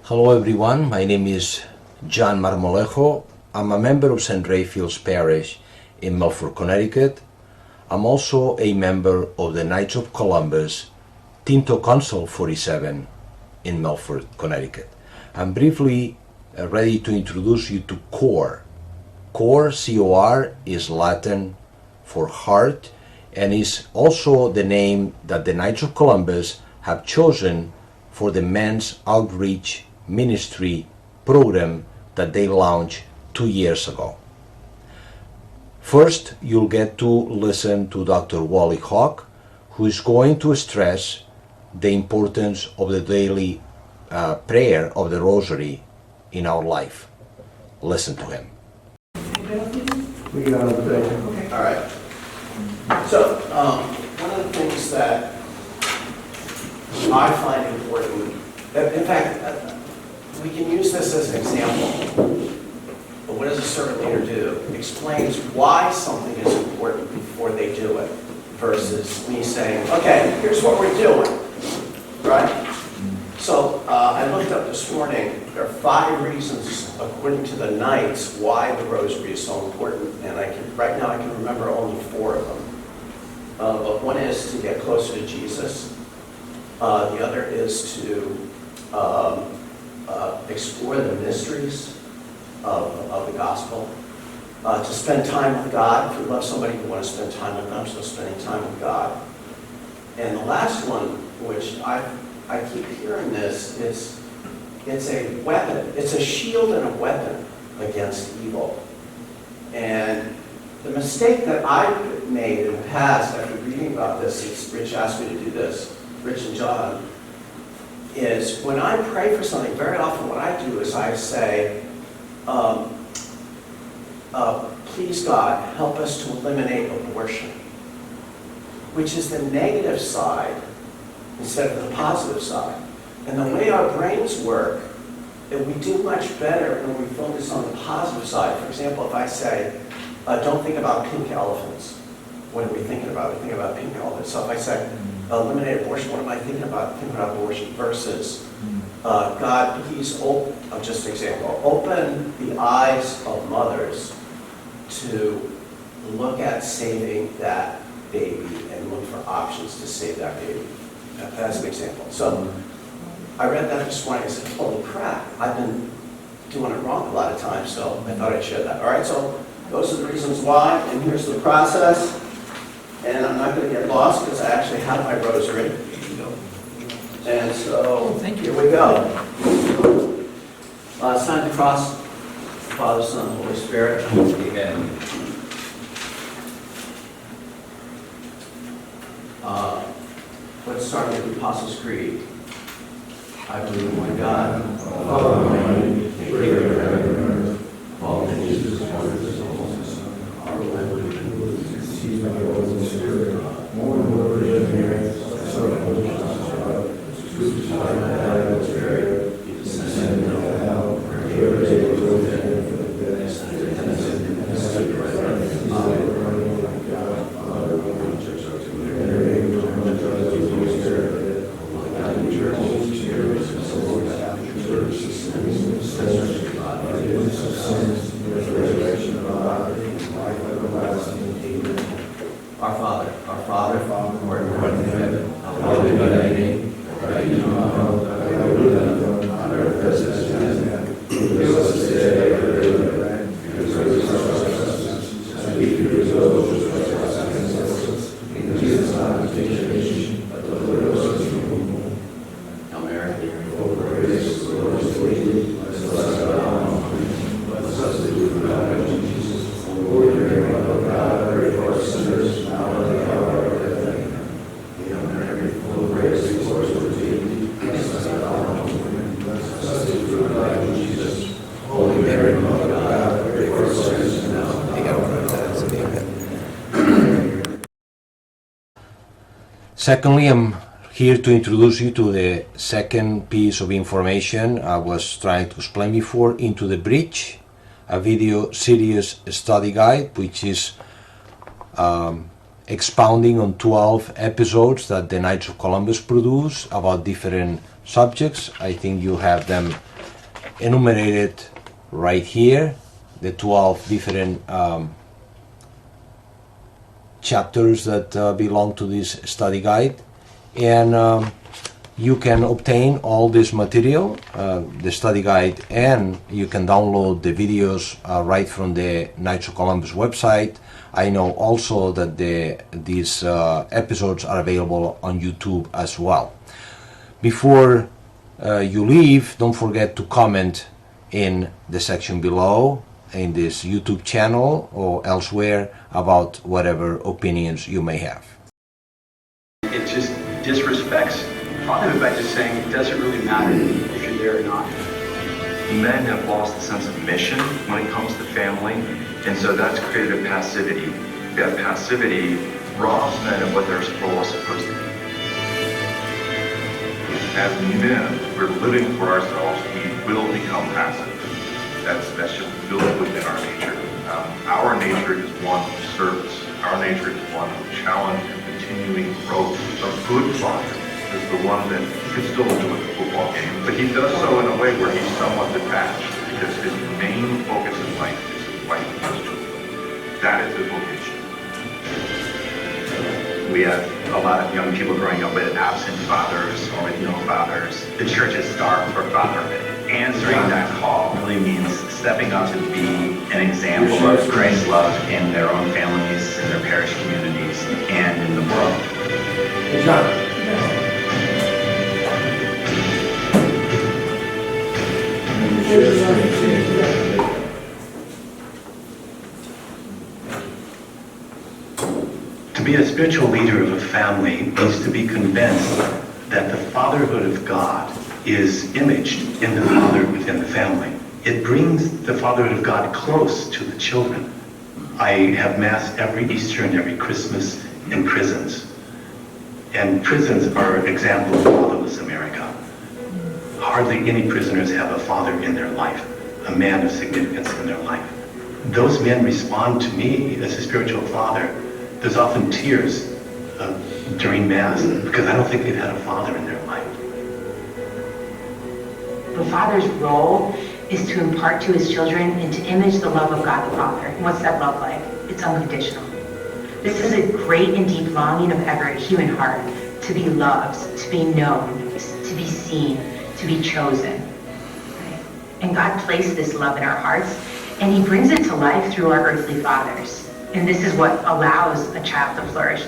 Hello everyone, my name is A Marmolejo. I'm a member of Saint Raphael Parish in Milford, Connecticut. I'm also a member of the Knights of Columbus Tinto Council 47 in Milford, Connecticut. I'm briefly ready to introduce you to COR. COR, C-O-R, is Latin for heart, and is also the name that the Knights of Columbus have chosen for the men's outreach ministry program that they launched 2 years ago. First, you'll get to listen to Dr. Wally Hauck, who is going to stress the importance of the daily prayer of the Rosary in our life. Listen to him. We got it. Okay. All right. So, one of the things that I find important, in fact, we can use this as an example. But what does a servant leader do? It explains why something is important before they do it, versus me saying, okay, here's what we're doing, right? So, I looked up this morning, there are 5 reasons, according to the Knights, why the Rosary is so important, and right now I can remember only 4 of them. But one is to get closer to Jesus. The other is to explore the mysteries of the gospel. To spend time with God. If you love somebody, you want to spend time with them, so spending time with God. And the last one, which I keep hearing this, it's a weapon. It's a shield and a weapon against evil. And the mistake that I've made in the past after reading about this, Rich asked me to do this, Rich and John, is when I pray for something, very often what I do is I say, please God, help us to eliminate abortion, which is the negative side instead of the positive side. And the way our brains work, that we do much better when we focus on the positive side. For example, if I say, don't think about pink elephants. What are we thinking about? We think about pink elephants. So if I say, eliminate abortion, what am I thinking about? Thinking about abortion versus, God, please, just an example, open the eyes of mothers to look at saving that baby and look for options to save that baby. That's an example. So I read that this morning. I said, holy crap, I've been doing it wrong a lot of times, so I thought I'd share that. All right, so those are the reasons why, and here's the process. And I'm not going to get lost because I actually have my rosary. And so, here we go. Sign the cross, Father, Son, Holy Spirit. Amen. Let's start with the Apostles' Creed. I believe in one God, Father Almighty, creator of heaven and earth, all things Jesus Christ, His only Son, our Lord, who was conceived by the Holy Spirit, born of the Virgin Mary, Son of the Most crucified and died and was buried, He descended into hell, and He raised from the dead for the dead, and ascended right hand of God, Father, one Church of the Mary, one Church of the Holy Spirit, one Catholic Church, Holy Spirit, Lord, Catholic Church, sinners, forgiveness of sins, resurrection of the body, life everlasting. Amen. Our Father, who art in heaven, hallowed be thy name. Thy kingdom come, thy will be done on earth as it is in heaven. Give us this day our daily bread, and forgive us our trespasses, as we forgive those who trespass against us. And lead us not into temptation, but deliver us from evil. Hail Mary, full of grace, the Lord is with thee. Blessed art thou among women, blessed is the fruit of thy womb, Jesus. Lord, Mary, Mother of God, pray for us sinners, now and at the hour of our death. Amen. Hail Mary, full of grace, the Lord is with thee. Blessed art thou among women, blessed is the fruit of thy womb, Jesus. Holy Mary, Mother of God, pray for us sinners, now and at the hour of our death. Amen. Secondly, I'm here to introduce you to the second piece of information I was trying to explain before, Into the Breach, a video series study guide, which is expounding on 12 episodes that the Knights of Columbus produce about different subjects. I think you have them enumerated right here, the 12 different chapters that belong to this study guide. And you can obtain all this material, the study guide, and you can download the videos right from the Knights of Columbus website. I know also that these episodes are available on YouTube as well. Before you leave, don't forget to comment in the section below in this YouTube channel or elsewhere about whatever opinions you may have. It just disrespects fatherhood by just saying it doesn't really matter if you're there or not. Men have lost a sense of mission when it comes to family, and so that's created a passivity. That passivity robs men of what their role is supposed to be. As men, we're living for ourselves. We will become passive. That's just built within our nature. Our nature is one of service. Our nature is one of challenge and continuing growth. A good father is the one that can still enjoy the football game, but he does so in a way where he's somewhat detached because his main focus in life is his wife and his children. That is his vocation. We have a lot of young people growing up with absent fathers or with no fathers. The church is starved for fatherhood. Answering that call really means stepping up to be an example of Christ's love in their own families, in their parish communities, and in the world. Hey, John. To be a spiritual leader of a family means to be convinced that the fatherhood of God is imaged in the father within the family. It brings the fatherhood of God close to the children. I have Mass every Easter and every Christmas in prisons. And prisons are an example of fatherless America. Hardly any prisoners have a father in their life, a man of significance in their life. Those men respond to me as a spiritual father. There's often tears during Mass because I don't think they've had a father in their life. The father's role is to impart to his children and to image the love of God the Father. And what's that love like? It's unconditional. This is a great and deep longing of every human heart to be loved, to be known, to be seen, to be chosen. Right? And God placed this love in our hearts, and he brings it to life through our earthly fathers. And this is what allows a child to flourish.